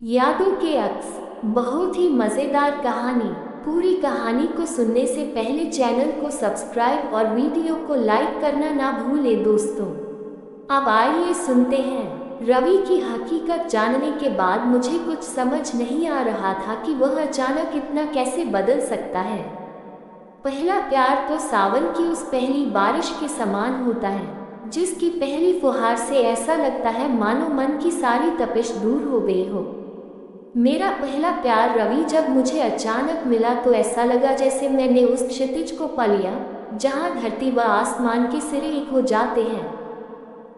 यादों के अक्स। बहुत ही मज़ेदार कहानी। पूरी कहानी को सुनने से पहले चैनल को सब्सक्राइब और वीडियो को लाइक करना ना भूलें दोस्तों। अब आइए सुनते हैं। रवि की हकीकत जानने के बाद मुझे कुछ समझ नहीं आ रहा था कि वह अचानक इतना कैसे बदल सकता है। पहला प्यार तो सावन की उस पहली बारिश के समान होता है, जिसकी पहली फुहार से ऐसा लगता है मानो मन की सारी तपिश दूर हो गई हो। मेरा पहला प्यार रवि जब मुझे अचानक मिला तो ऐसा लगा जैसे मैंने उस क्षितिज को पा लिया जहाँ धरती व आसमान के सिरे एक हो जाते हैं।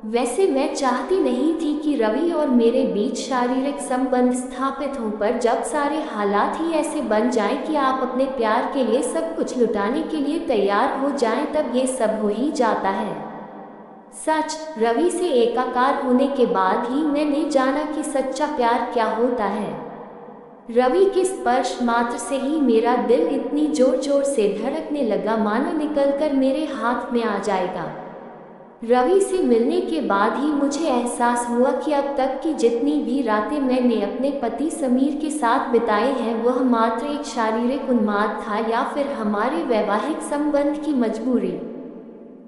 वैसे मैं चाहती नहीं थी कि रवि और मेरे बीच शारीरिक संबंध स्थापित हों, पर जब सारे हालात ही ऐसे बन जाएं कि आप अपने प्यार के लिए सब कुछ लुटाने के लिए तैयार हो जाएं, तब ये सब हो ही जाता है। सच, रवि से एकाकार होने के बाद ही मैंने जाना कि सच्चा प्यार क्या होता है। रवि के स्पर्श मात्र से ही मेरा दिल इतनी जोर जोर से धड़कने लगा मानो निकलकर मेरे हाथ में आ जाएगा। रवि से मिलने के बाद ही मुझे एहसास हुआ कि अब तक की जितनी भी रातें मैंने अपने पति समीर के साथ बिताई हैं वह मात्र एक शारीरिक उन्माद था या फिर हमारे वैवाहिक संबंध की मजबूरी।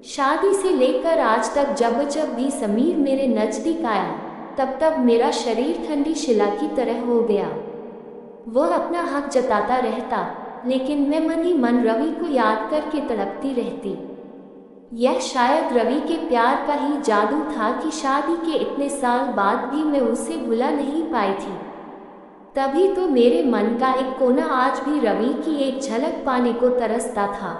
शादी से लेकर आज तक जब जब भी समीर मेरे नज़दीक आया तब तब मेरा शरीर ठंडी शिला की तरह हो गया। वह अपना हक जताता रहता, लेकिन मैं मन ही मन रवि को याद करके तड़पती रहती। यह शायद रवि के प्यार का ही जादू था कि शादी के इतने साल बाद भी मैं उसे भुला नहीं पाई थी। तभी तो मेरे मन का एक कोना आज भी रवि की एक झलक पाने को तरसता था।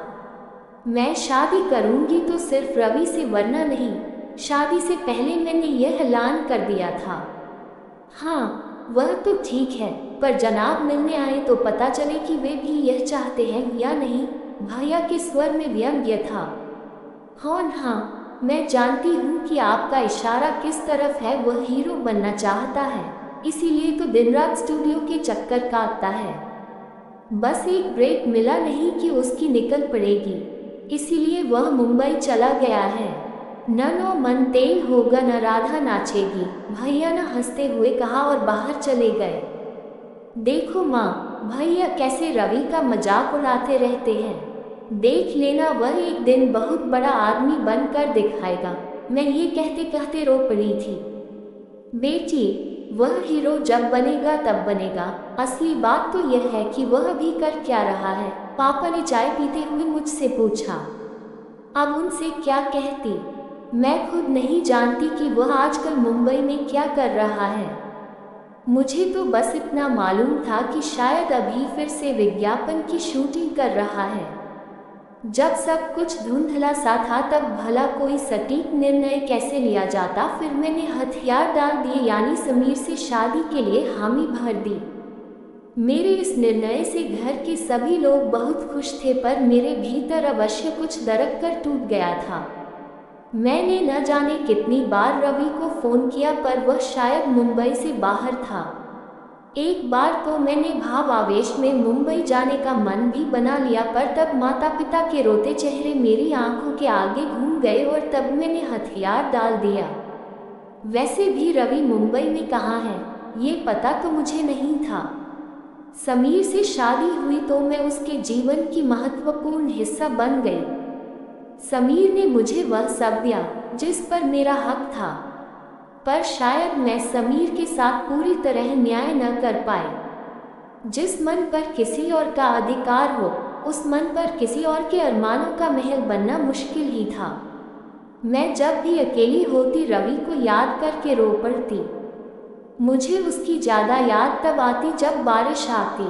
मैं शादी करूंगी तो सिर्फ रवि से, वरना नहीं। शादी से पहले मैंने यह ऐलान कर दिया था। हाँ, वह तो ठीक है, पर जनाब मिलने आए तो पता चले कि वे भी यह चाहते हैं या नहीं। भैया के स्वर में व्यंग्य था। हाँ, मैं जानती हूँ कि आपका इशारा किस तरफ है। वह हीरो बनना चाहता है, इसीलिए तो दिन रात स्टूडियो के चक्कर काटता है। बस एक ब्रेक मिला नहीं कि उसकी निकल पड़ेगी, इसीलिए वह मुंबई चला गया है। न नो मन तेल होगा न राधा नाचेगी, भैया ने हंसते हुए कहा और बाहर चले गए। देखो माँ, भैया कैसे रवि का मजाक उड़ाते रहते हैं। देख लेना, वह एक दिन बहुत बड़ा आदमी बनकर दिखाएगा। मैं ये कहते कहते रो पड़ी थी। बेटी, वह हीरो जब बनेगा तब बनेगा। असली बात तो यह है कि वह अभी कर क्या रहा है। पापा ने चाय पीते हुए मुझसे पूछा। अब उनसे क्या कहती, मैं खुद नहीं जानती कि वह आजकल मुंबई में क्या कर रहा है। मुझे तो बस इतना मालूम था कि शायद अभी फिर से विज्ञापन की शूटिंग कर रहा है। जब सब कुछ धुंधला सा था तब भला कोई सटीक निर्णय कैसे लिया जाता। फिर मैंने हथियार डाल दिए, यानी समीर से शादी के लिए हामी भर दी। मेरे इस निर्णय से घर के सभी लोग बहुत खुश थे, पर मेरे भीतर अवश्य कुछ दरक कर टूट गया था। मैंने न जाने कितनी बार रवि को फ़ोन किया, पर वह शायद मुंबई से बाहर था। एक बार तो मैंने भाव आवेश में मुंबई जाने का मन भी बना लिया, पर तब माता पिता के रोते चेहरे मेरी आंखों के आगे घूम गए और तब मैंने हथियार डाल दिया। वैसे भी रवि मुंबई में कहाँ है ये पता तो मुझे नहीं था। समीर से शादी हुई तो मैं उसके जीवन की महत्वपूर्ण हिस्सा बन गई। समीर ने मुझे वह सब दिया जिस पर मेरा हक था, पर शायद मैं समीर के साथ पूरी तरह न्याय न कर पाई। जिस मन पर किसी और का अधिकार हो, उस मन पर किसी और के अरमानों का महल बनना मुश्किल ही था। मैं जब भी अकेली होती रवि को याद करके रो पड़ती। मुझे उसकी ज़्यादा याद तब आती जब बारिश आती।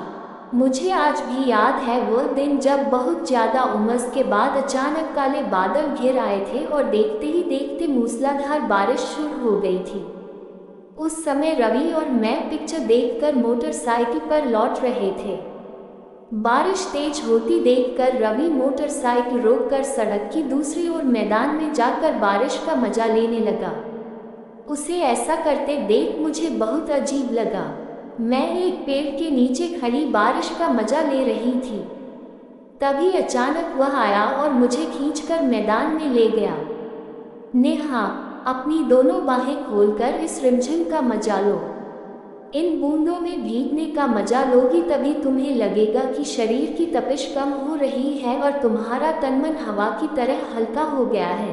मुझे आज भी याद है वो दिन जब बहुत ज़्यादा उमस के बाद अचानक काले बादल घिर आए थे और देखते ही देखते मूसलाधार बारिश शुरू हो गई थी। उस समय रवि और मैं पिक्चर देखकर मोटरसाइकिल पर लौट रहे थे। बारिश तेज होती देखकर रवि मोटरसाइकिल रोककर सड़क की दूसरी ओर मैदान में जाकर बारिश का मजा लेने लगा। उसे ऐसा करते देख मुझे बहुत अजीब लगा। मैं एक पेड़ के नीचे खड़ी बारिश का मजा ले रही थी। तभी अचानक वह आया और मुझे खींचकर मैदान में ले गया। नेहा, अपनी दोनों बाहें खोलकर इस रिमझिम का मजा लो। इन बूंदों में भीगने का मजा लोगी तभी तुम्हें लगेगा कि शरीर की तपिश कम हो रही है और तुम्हारा तन मन हवा की तरह हल्का हो गया है।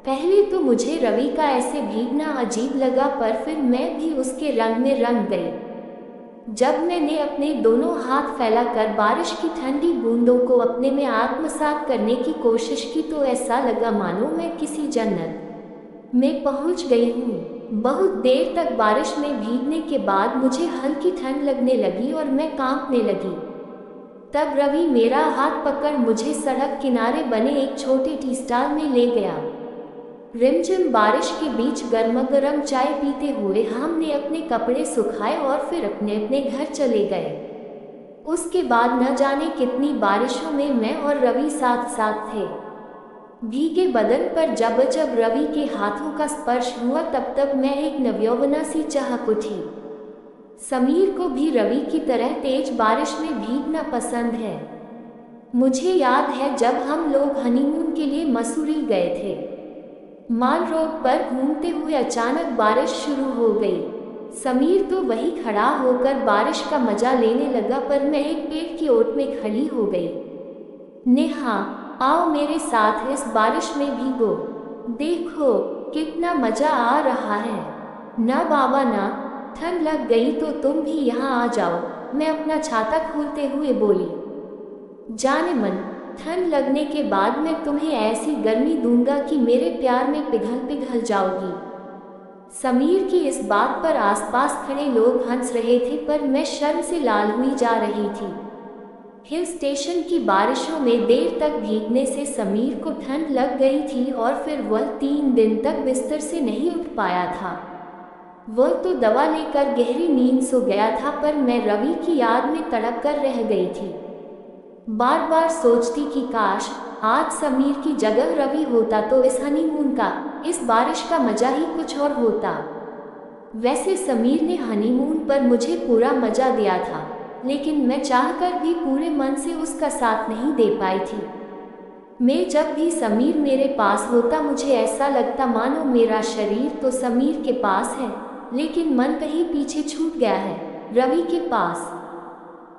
पहले तो मुझे रवि का ऐसे भीगना अजीब लगा, पर फिर मैं भी उसके रंग में रंग गई। जब मैंने अपने दोनों हाथ फैलाकर बारिश की ठंडी बूंदों को अपने में आत्मसात करने की कोशिश की तो ऐसा लगा मानो मैं किसी जन्नत में पहुंच गई हूँ। बहुत देर तक बारिश में भीगने के बाद मुझे हल्की ठंड लगने लगी और मैं कांपने लगी। तब रवि मेरा हाथ पकड़ मुझे सड़क किनारे बने एक छोटे टी स्टॉल में ले गया। रिमझिम बारिश के बीच गर्मा-गर्म चाय पीते हुए हमने अपने कपड़े सुखाए और फिर अपने अपने घर चले गए। उसके बाद न जाने कितनी बारिशों में मैं और रवि साथ साथ थे। भीगे बदन पर जब जब रवि के हाथों का स्पर्श हुआ तब तब मैं एक नवयौवना सी चहक उठी। समीर को भी रवि की तरह तेज बारिश में भीगना पसंद है। मुझे याद है जब हम लोग हनीमून के लिए मसूरी गए थे। माल रोड पर घूमते हुए अचानक बारिश शुरू हो गई। समीर तो वहीं खड़ा होकर बारिश का मजा लेने लगा, पर मैं एक पेड़ की ओट में खड़ी हो गई। नेहा, आओ मेरे साथ इस बारिश में भीगो, देखो कितना मजा आ रहा है। ना बाबा ना, ठंड लग गई तो तुम भी यहाँ आ जाओ, मैं अपना छाता खोलते हुए बोली। जाने मन, ठंड लगने के बाद मैं तुम्हें ऐसी गर्मी दूंगा कि मेरे प्यार में पिघल पिघल जाओगी। समीर की इस बात पर आसपास खड़े लोग हंस रहे थे, पर मैं शर्म से लाल हुई जा रही थी। हिल स्टेशन की बारिशों में देर तक भीगने से समीर को ठंड लग गई थी और फिर वह 3 दिन तक बिस्तर से नहीं उठ पाया था। वह तो दवा लेकर गहरी नींद सो गया था, पर मैं रवि की याद में तड़प कर रह गई थी। बार बार सोचती कि काश आज समीर की जगह रवि होता तो इस हनीमून का, इस बारिश का मजा ही कुछ और होता। वैसे समीर ने हनीमून पर मुझे पूरा मजा दिया था, लेकिन मैं चाहकर भी पूरे मन से उसका साथ नहीं दे पाई थी। मैं जब भी समीर मेरे पास होता मुझे ऐसा लगता मानो मेरा शरीर तो समीर के पास है, लेकिन मन कहीं पीछे छूट गया है, रवि के पास।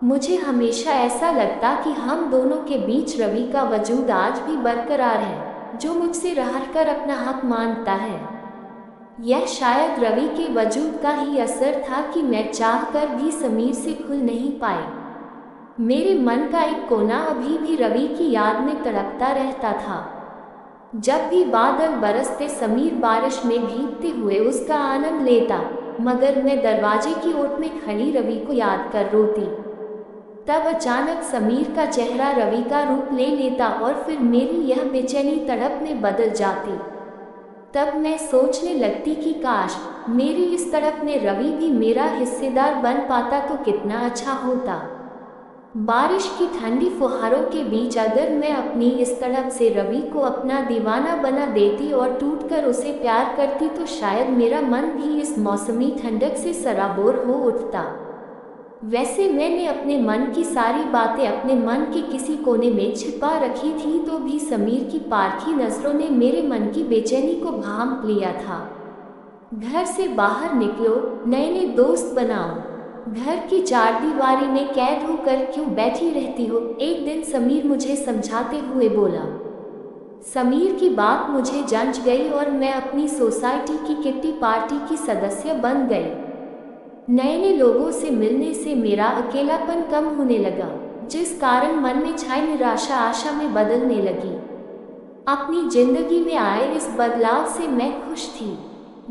मुझे हमेशा ऐसा लगता कि हम दोनों के बीच रवि का वजूद आज भी बरकरार है, जो मुझसे रहकर अपना हक मानता है। यह शायद रवि के वजूद का ही असर था कि मैं चाहकर भी समीर से खुल नहीं पाई। मेरे मन का एक कोना अभी भी रवि की याद में तड़पता रहता था। जब भी बादल बरसते समीर बारिश में भीगते हुए उसका आनंद लेता, मगर मैं दरवाजे की ओट में खड़ी रवि को याद कर रोती। तब अचानक समीर का चेहरा रवि का रूप ले लेता और फिर मेरी यह बेचैनी तड़प में बदल जाती। तब मैं सोचने लगती कि काश मेरी इस तड़प में रवि भी मेरा हिस्सेदार बन पाता तो कितना अच्छा होता। बारिश की ठंडी फुहारों के बीच अगर मैं अपनी इस तड़प से रवि को अपना दीवाना बना देती और टूटकर उसे प्यार करती तो शायद मेरा मन भी इस मौसमी ठंडक से सराबोर हो उठता। वैसे मैंने अपने मन की सारी बातें अपने मन के किसी कोने में छिपा रखी थी, तो भी समीर की पारखी नजरों ने मेरे मन की बेचैनी को भांप लिया था। घर से बाहर निकलो, नए नए दोस्त बनाओ, घर की चारदीवारी में कैद होकर क्यों बैठी रहती हो, एक दिन समीर मुझे समझाते हुए बोला। समीर की बात मुझे जंच गई और मैं अपनी सोसाइटी की किट्टी पार्टी की सदस्य बन गई। नए नए लोगों से मिलने से मेरा अकेलापन कम होने लगा, जिस कारण मन में छाई निराशा आशा में बदलने लगी। अपनी जिंदगी में आए इस बदलाव से मैं खुश थी।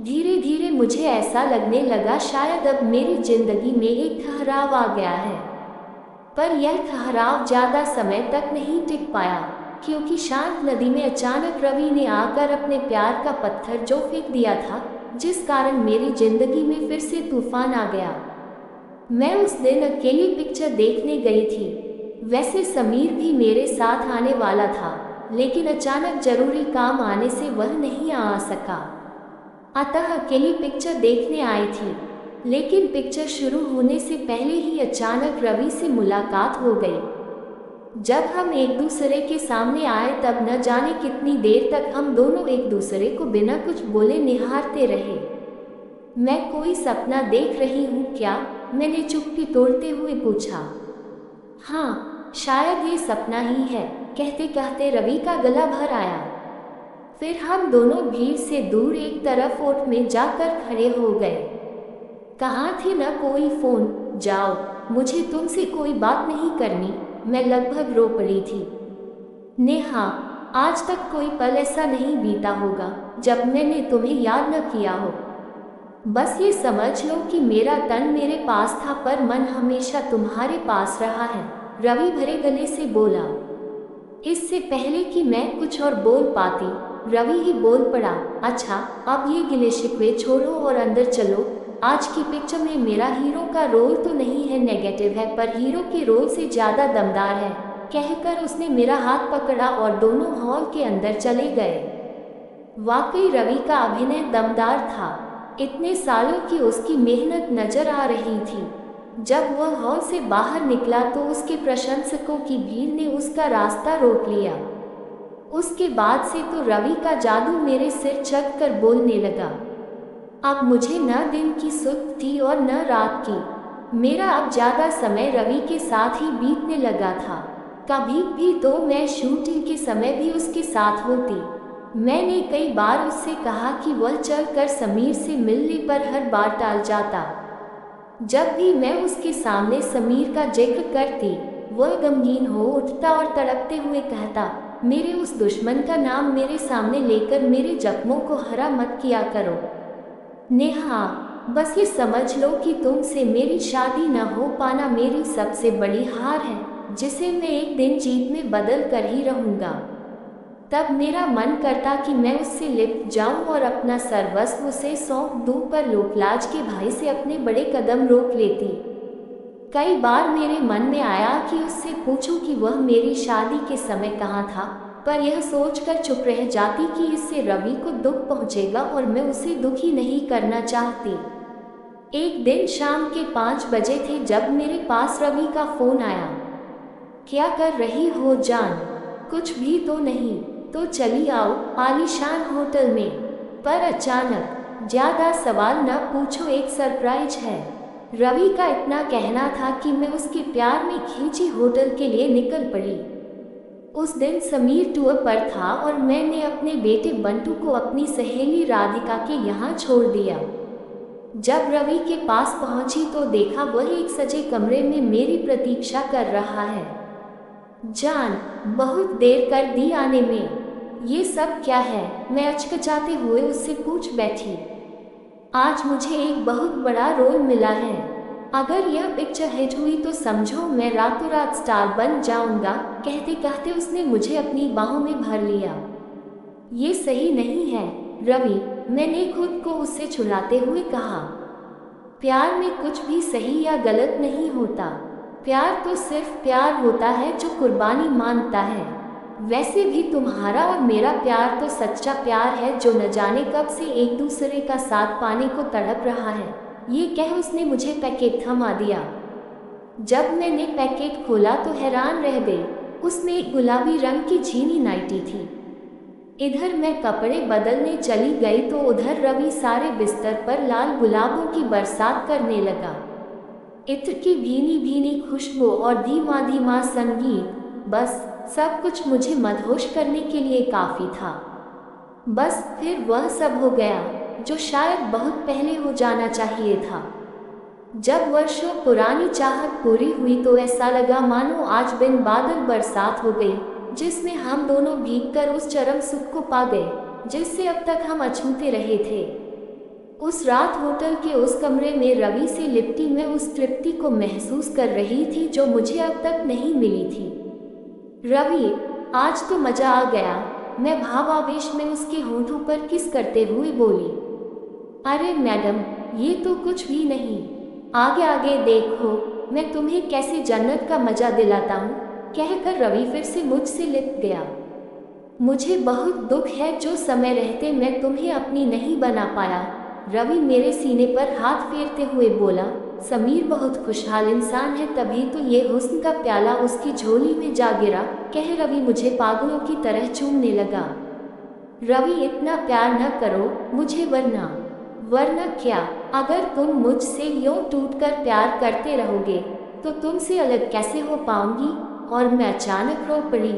धीरे धीरे मुझे ऐसा लगने लगा शायद अब मेरी जिंदगी में एक ठहराव आ गया है, पर यह ठहराव ज़्यादा समय तक नहीं टिक पाया, क्योंकि शांत नदी में अचानक रवि ने आकर अपने प्यार का पत्थर जो फेंक दिया था, जिस कारण मेरी जिंदगी में फिर से तूफान आ गया। मैं उस दिन अकेली पिक्चर देखने गई थी। वैसे समीर भी मेरे साथ आने वाला था, लेकिन अचानक जरूरी काम आने से वह नहीं आ सका, अतः अकेली पिक्चर देखने आई थी। लेकिन पिक्चर शुरू होने से पहले ही अचानक रवि से मुलाकात हो गई। जब हम एक दूसरे के सामने आए तब न जाने कितनी देर तक हम दोनों एक दूसरे को बिना कुछ बोले निहारते रहे। मैं कोई सपना देख रही हूँ क्या? मैंने चुप्पी तोड़ते हुए पूछा। हाँ, शायद ये सपना ही है, कहते कहते रवि का गला भर आया। फिर हम दोनों भीड़ से दूर एक तरफ ओट में जाकर खड़े हो गए। कहाँ थे? न कोई फोन। जाओ, मुझे तुमसे कोई बात नहीं करनी। मैं लगभग रो पड़ी थी। नेहा, आज तक कोई पल ऐसा नहीं बीता होगा जब मैंने तुम्हें याद न किया हो। बस ये समझ लो कि मेरा तन मेरे पास था पर मन हमेशा तुम्हारे पास रहा है, रवि भरे गले से बोला। इससे पहले कि मैं कुछ और बोल पाती, रवि ही बोल पड़ा। अच्छा, अब ये गिले शिकवे छोड़ो और अंदर चलो। आज की पिक्चर में मेरा हीरो का रोल तो नहीं है नेगेटिव है, पर हीरो के रोल से ज़्यादा दमदार है, कहकर उसने मेरा हाथ पकड़ा और दोनों हॉल के अंदर चले गए। वाकई रवि का अभिनय दमदार था। इतने सालों की उसकी मेहनत नजर आ रही थी। जब वह हॉल से बाहर निकला तो उसके प्रशंसकों की भीड़ ने उसका रास्ता रोक लिया। उसके बाद से तो रवि का जादू मेरे सिर चढ़ कर बोलने लगा। अब मुझे न दिन की सुध थी और न रात की। मेरा अब ज़्यादा समय रवि के साथ ही बीतने लगा था। कभी भी तो मैं शूटिंग के समय भी उसके साथ होती। मैंने कई बार उससे कहा कि वह चलकर समीर से मिलने पर हर बार टाल जाता। जब भी मैं उसके सामने समीर का जिक्र करती, वह गमगीन हो उठता और तड़पते हुए कहता, मेरे उस दुश्मन का नाम मेरे सामने लेकर मेरे जख्मों को हरा मत किया करो। नेहा, बस ये समझ लो कि तुमसे मेरी शादी न हो पाना मेरी सबसे बड़ी हार है, जिसे मैं एक दिन जीत में बदल कर ही रहूँगा। तब मेरा मन करता कि मैं उससे लिपट जाऊं और अपना सर्वस्व उसे सौंप दूं, पर लोकलाज के भय से अपने बड़े कदम रोक लेती। कई बार मेरे मन में आया कि उससे पूछूं कि वह मेरी शादी के समय कहाँ था, पर यह सोचकर चुप रह जाती कि इससे रवि को दुख पहुंचेगा और मैं उसे दुखी नहीं करना चाहती। एक दिन शाम के 5 बजे थे जब मेरे पास रवि का फोन आया। क्या कर रही हो जान? कुछ भी तो नहीं, तो चली आओ आलीशान होटल में। पर अचानक, ज़्यादा सवाल न पूछो, एक सरप्राइज है। रवि का इतना कहना था कि मैं उसके प्यार में खींची होटल के लिए निकल पड़ी। उस दिन समीर टूर पर था और मैंने अपने बेटे बंटू को अपनी सहेली राधिका के यहाँ छोड़ दिया। जब रवि के पास पहुंची तो देखा वह एक सजे कमरे में मेरी प्रतीक्षा कर रहा है। जान, बहुत देर कर दी आने में। ये सब क्या है? मैं अचकचाते हुए उससे पूछ बैठी। आज मुझे एक बहुत बड़ा रोल मिला है। अगर यह पिक्चर हिट हुई तो समझो मैं रातों रात स्टार बन जाऊंगा, कहते कहते उसने मुझे अपनी बाहों में भर लिया। ये सही नहीं है रवि, मैंने खुद को उससे छुड़ाते हुए कहा। प्यार में कुछ भी सही या गलत नहीं होता। प्यार तो सिर्फ प्यार होता है जो कुर्बानी मांगता है। वैसे भी तुम्हारा और मेरा प्यार तो सच्चा प्यार है जो न जाने कब से एक दूसरे का साथ पाने को तड़प रहा है। ये कह उसने मुझे पैकेट थमा दिया। जब मैंने पैकेट खोला तो हैरान रह गई। उसमें एक गुलाबी रंग की झीनी नाइटी थी। इधर मैं कपड़े बदलने चली गई तो उधर रवि सारे बिस्तर पर लाल गुलाबों की बरसात करने लगा। इत्र की भीनी भीनी खुशबू और धीमा धीमा संगीत, बस सब कुछ मुझे मदहोश करने के लिए काफ़ी था। बस फिर वह सब हो गया जो शायद बहुत पहले हो जाना चाहिए था। जब वर्षों पुरानी चाहत पूरी हुई तो ऐसा लगा मानो आज बिन बादल बरसात हो गई, जिसमें हम दोनों भीगकर उस चरम सुख को पा गए जिससे अब तक हम अछूते रहे थे। उस रात होटल के उस कमरे में रवि से लिपटी मैं उस तृप्ति को महसूस कर रही थी जो मुझे अब तक नहीं मिली थी। रवि, आज तो मजा आ गया, मैं भावावेश में उसके होठों पर किस करते हुए बोली। अरे मैडम, ये तो कुछ भी नहीं, आगे आगे देखो, मैं तुम्हें कैसे जन्नत का मजा दिलाता हूँ, कहकर रवि फिर से मुझसे लिपट गया। मुझे बहुत दुख है जो समय रहते मैं तुम्हें अपनी नहीं बना पाया, रवि मेरे सीने पर हाथ फेरते हुए बोला। समीर बहुत खुशहाल इंसान है, तभी तो ये हुस्न का प्याला उसकी झोली में जा गिरा, कह रवि मुझे पागलों की तरह चूमने लगा। रवि, इतना प्यार न करो मुझे, वरना क्या? अगर तुम मुझसे यूं टूटकर प्यार करते रहोगे तो तुमसे अलग कैसे हो पाऊंगी। और मैं अचानक रो पड़ी।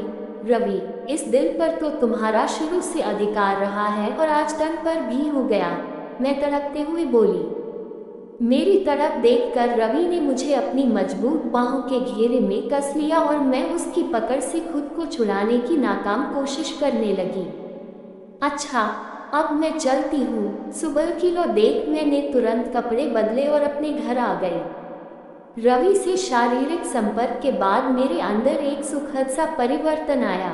रवि, इस दिल पर तो तुम्हारा शुरू से अधिकार रहा है और आज तन पर भी हो गया, मैं तड़पते हुए बोली। मेरी तरफ देखकर रवि ने मुझे अपनी मजबूत बाहों के घेरे में कस लिया और मैं उसकी पकड़ से खुद को छुड़ाने की नाकाम कोशिश करने लगी। अच्छा, अब मैं चलती हूँ, सुबह की लो देख मैंने तुरंत कपड़े बदले और अपने घर आ गई। रवि से शारीरिक संपर्क के बाद मेरे अंदर एक सुखद सा परिवर्तन आया।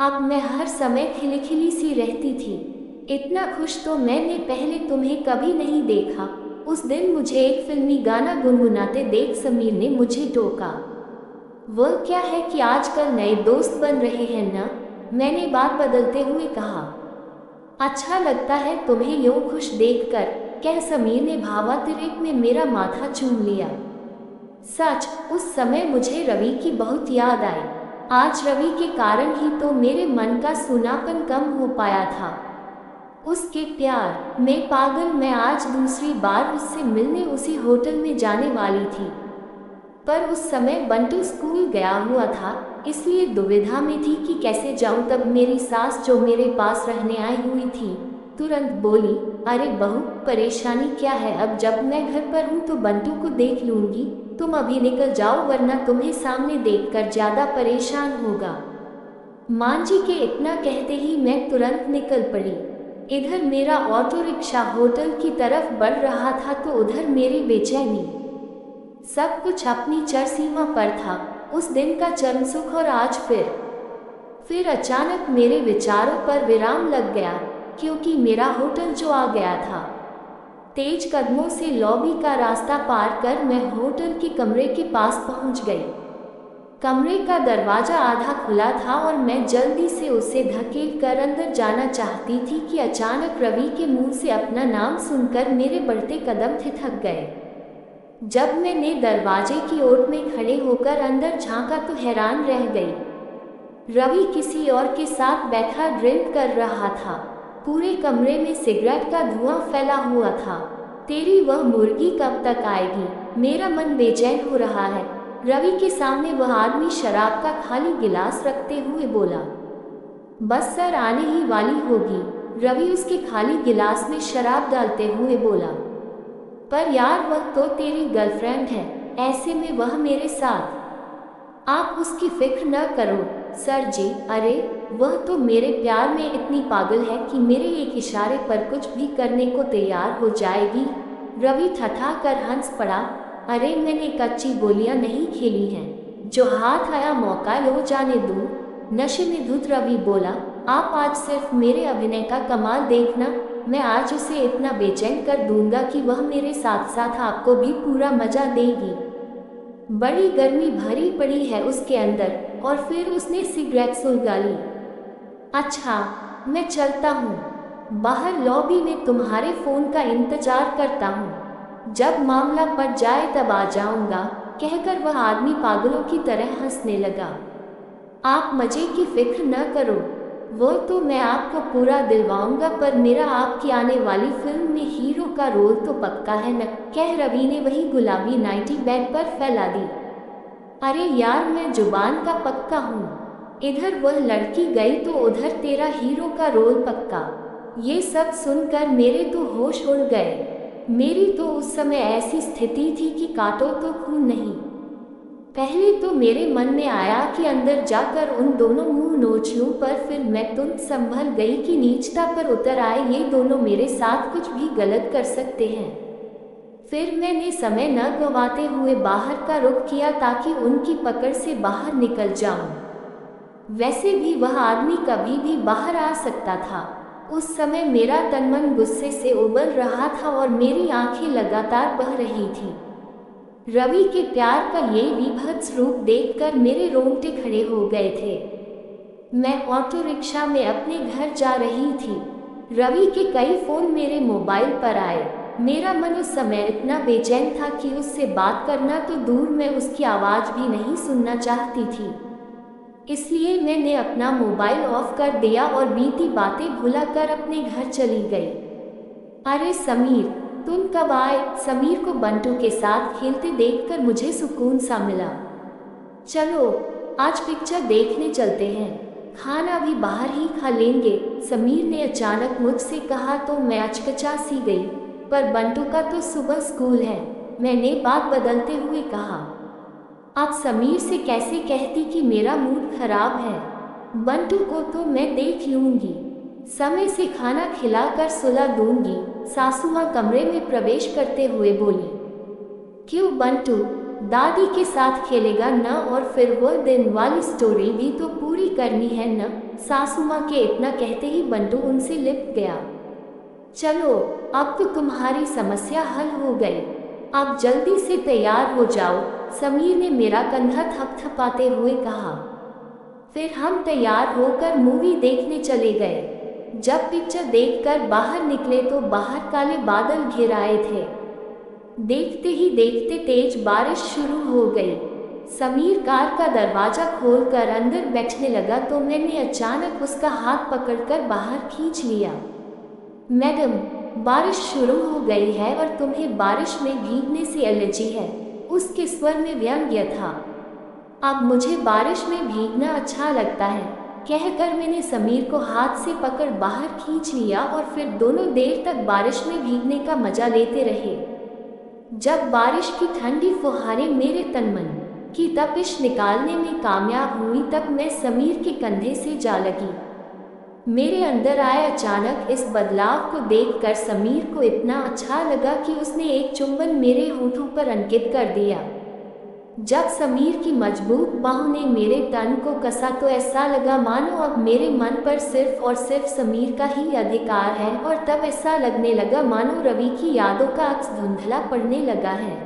अब मैं हर समय खिलखिली सी रहती थी। इतना खुश तो मैंने पहले तुम्हें कभी नहीं देखा। उस दिन मुझे एक फिल्मी गाना गुनगुनाते देख समीर ने मुझे टोका। वह क्या है कि आजकल नए दोस्त बन रहे हैं ना, मैंने बात बदलते हुए कहा। अच्छा लगता है तुम्हें यूं खुश देखकर, कह समीर ने भावातिरेक में मेरा माथा चूम लिया। सच, उस समय मुझे रवि की बहुत याद आई। आज रवि के कारण ही तो मेरे मन का सूनापन कम हो पाया था। उसके प्यार में पागल मैं आज दूसरी बार उससे मिलने उसी होटल में जाने वाली थी, पर उस समय बंटू स्कूल गया हुआ था, इसलिए दुविधा में थी कि कैसे जाऊं। तब मेरी सास जो मेरे पास रहने आई हुई थी तुरंत बोली, अरे बहू, परेशानी क्या है, अब जब मैं घर पर हूँ तो बंटू को देख लूंगी, तुम अभी निकल जाओ वरना तुम्हें सामने देखकर ज्यादा परेशान होगा। मां जी के इतना कहते ही मैं तुरंत निकल पड़ी। इधर मेरा ऑटो रिक्शा होटल की तरफ बढ़ रहा था तो उधर मेरी बेचैनी। सब कुछ अपनी चरसीमा पर था, उस दिन का चरम सुख और आज फिर अचानक मेरे विचारों पर विराम लग गया, क्योंकि मेरा होटल जो आ गया था। तेज कदमों से लॉबी का रास्ता पार कर मैं होटल के कमरे के पास पहुंच गई। कमरे का दरवाजा आधा खुला था और मैं जल्दी से उसे धकेल कर अंदर जाना चाहती थी कि अचानक रवि के मुंह से अपना नाम सुनकर मेरे बढ़ते कदम थिथक गए। जब मैंने दरवाजे की ओर में खड़े होकर अंदर झांका तो हैरान रह गई। रवि किसी और के साथ बैठा ड्रिंक कर रहा था। पूरे कमरे में सिगरेट का धुआं फैला हुआ था। तेरी वह मुर्गी कब तक आएगी, मेरा मन बेचैन हो रहा है। रवि के सामने वह आदमी शराब का खाली गिलास रखते हुए बोला। बस सर, आने ही वाली होगी, रवि उसके खाली गिलास में शराब डालते हुए बोला। पर यार, वह तो तेरी गर्लफ्रेंड है, ऐसे में वह मेरे साथ। आप उसकी फिक्र न करो सर जी। अरे, वह तो मेरे प्यार में इतनी पागल है कि मेरे एक इशारे पर कुछ भी करने को तैयार हो जाएगी। रवि ठठा कर हंस पड़ा। अरे, मैंने कच्ची गोलियां नहीं खेली हैं, जो हाथ आया मौका लो जाने दूं। नशे में धुत रवि बोला। आप आज सिर्फ मेरे अभिनय का कमाल देखना, मैं आज उसे इतना बेचैन कर दूंगा कि वह मेरे साथ साथ आपको भी पूरा मजा देगी। बड़ी गर्मी भरी पड़ी है उसके अंदर, और फिर उसने सिगरेट सुलगा ली। अच्छा, मैं चलता हूँ, बाहर लॉबी में तुम्हारे फोन का इंतजार करता हूँ, जब मामला पड़ जाए तब आ जाऊंगा, कहकर वह आदमी पागलों की तरह हंसने लगा। आप मजे की फिक्र न करो, वो तो मैं आपको पूरा दिलवाऊंगा, पर मेरा आपकी आने वाली फिल्म में हीरो का रोल तो पक्का है न, कह रवि ने वही गुलाबी नाइटी बेड पर फैला दी। अरे यार, मैं जुबान का पक्का हूँ, इधर वह लड़की गई तो उधर तेरा हीरो का रोल पक्का। ये सब सुनकर मेरे तो होश उड़ गए। मेरी तो उस समय ऐसी स्थिति थी कि काटो तो खून नहीं। पहले तो मेरे मन में आया कि अंदर जाकर उन दोनों मुंह नोच लूं, पर फिर मैं तुरंत संभल गई कि नीचता पर उतर आए ये दोनों मेरे साथ कुछ भी गलत कर सकते हैं। फिर मैंने समय न गंवाते हुए बाहर का रुख किया ताकि उनकी पकड़ से बाहर निकल जाऊं। वैसे भी वह आदमी कभी भी बाहर आ सकता था। उस समय मेरा तनमन गुस्से से उबल रहा था और मेरी आंखें लगातार बह रही थी। रवि के प्यार का ये विभत्स रूप देखकर मेरे रोंगटे खड़े हो गए थे। मैं ऑटो रिक्शा में अपने घर जा रही थी। रवि के कई फोन मेरे मोबाइल पर आए। मेरा मन उस समय इतना बेचैन था कि उससे बात करना तो दूर, मैं उसकी आवाज़ भी नहीं सुनना चाहती थी। इसलिए मैंने अपना मोबाइल ऑफ कर दिया और बीती बातें भुलाकर अपने घर चली गई। अरे समीर, तुम कब आए? समीर को बंटू के साथ खेलते देखकर मुझे सुकून सा मिला। चलो आज पिक्चर देखने चलते हैं, खाना भी बाहर ही खा लेंगे, समीर ने अचानक मुझसे कहा तो मैं अचकचा सी गई। पर बंटू का तो सुबह स्कूल है, मैंने बात बदलते हुए कहा। आप समीर से कैसे कहती कि मेरा मूड खराब है? बंटू को तो मैं देख लूंगी, समय से खाना खिलाकर सुला दूंगी, सासू माँ कमरे में प्रवेश करते हुए बोली। क्यों बंटू, दादी के साथ खेलेगा न? और फिर वो दिन वाली स्टोरी भी तो पूरी करनी है न? सासू माँ के इतना कहते ही बंटू उनसे लिपट गया। चलो अब तो तुम्हारी समस्या हल हो गई, आप जल्दी से तैयार हो जाओ, समीर ने मेरा कंधा थपथपाते हुए कहा। फिर हम तैयार होकर मूवी देखने चले गए। जब पिक्चर देखकर बाहर निकले तो बाहर काले बादल घिर आए थे। देखते ही देखते तेज बारिश शुरू हो गई। समीर कार का दरवाजा खोलकर अंदर बैठने लगा तो मैंने अचानक उसका हाथ पकड़कर बाहर खींच लिया। मैडम, बारिश शुरू हो गई है और तुम्हें बारिश में भीगने से एलर्जी है, उसके स्वर में व्यंग्य था। अब मुझे बारिश में भीगना अच्छा लगता है, कहकर मैंने समीर को हाथ से पकड़ बाहर खींच लिया और फिर दोनों देर तक बारिश में भीगने का मजा लेते रहे। जब बारिश की ठंडी फुहारें मेरे तन मन की तपिश निकालने में कामयाब हुई तब मैं समीर के कंधे से जा लगी। मेरे अंदर आए अचानक इस बदलाव को देखकर समीर को इतना अच्छा लगा कि उसने एक चुंबन मेरे होठों पर अंकित कर दिया। जब समीर की मजबूत बाहों ने मेरे तन को कसा तो ऐसा लगा मानो अब मेरे मन पर सिर्फ और सिर्फ समीर का ही अधिकार है, और तब ऐसा लगने लगा मानो रवि की यादों का अक्स धुंधला पड़ने लगा है।